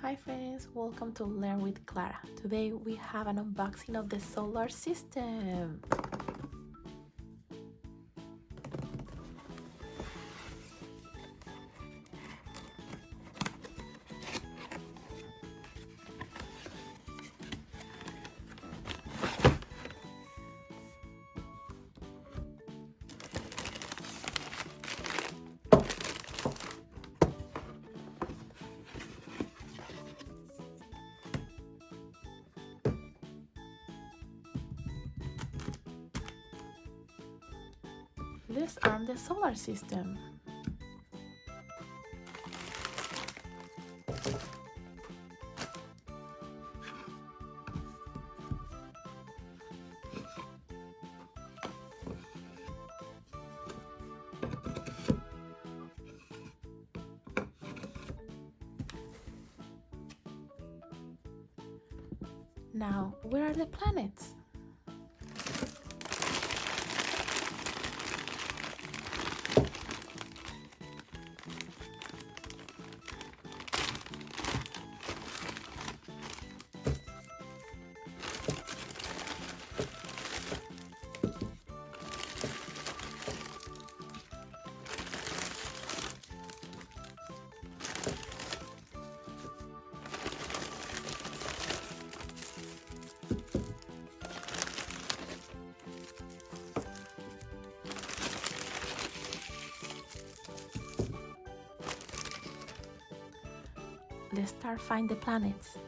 Hi friends, welcome to Learn with Clara. Today we have an unboxing of the solar system. Let's arm the solar system. Now, where are the planets? Let's start find the planets.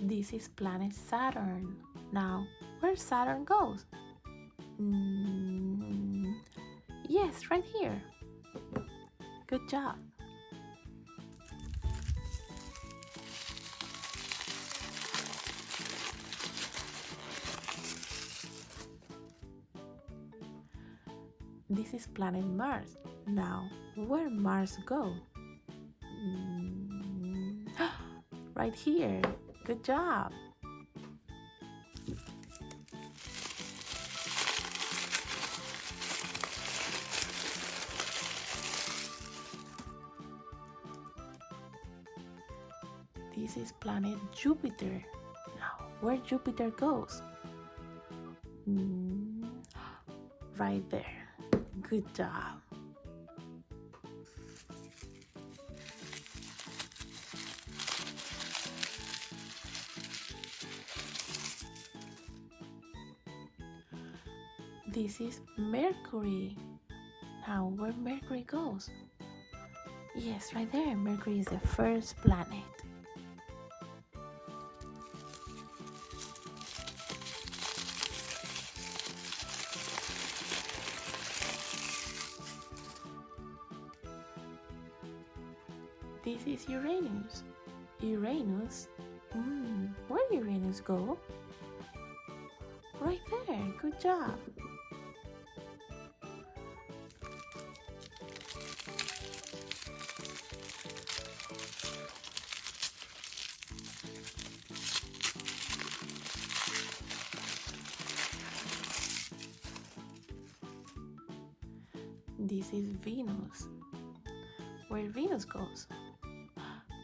This is planet Saturn. Now, where Saturn goes? Yes, right here. Good job. This is planet Mars. Now, where Mars go? Right here. Good job. This is planet Jupiter. Now, where Jupiter goes? Right there. Good job. This is Mercury. Now, where Mercury goes? Yes, right there. Mercury is the first planet. This is Uranus. Uranus? Where Uranus go? Right there. Good job. This is Venus. Where Venus goes?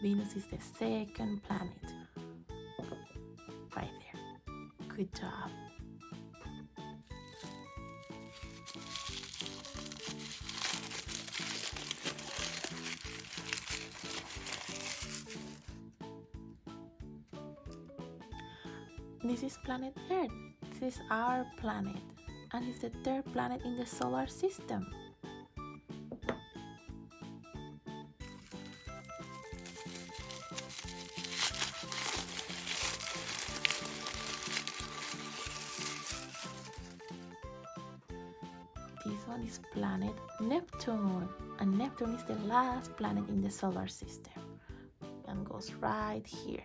Venus is the second planet. Right there. Good job. This is planet Earth. This is our planet, and it's the third planet in the solar system. This one is planet Neptune, and Neptune is the last planet in the solar system and goes right here.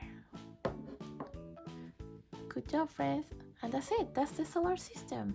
Good job, friends, and that's it. That's the solar system.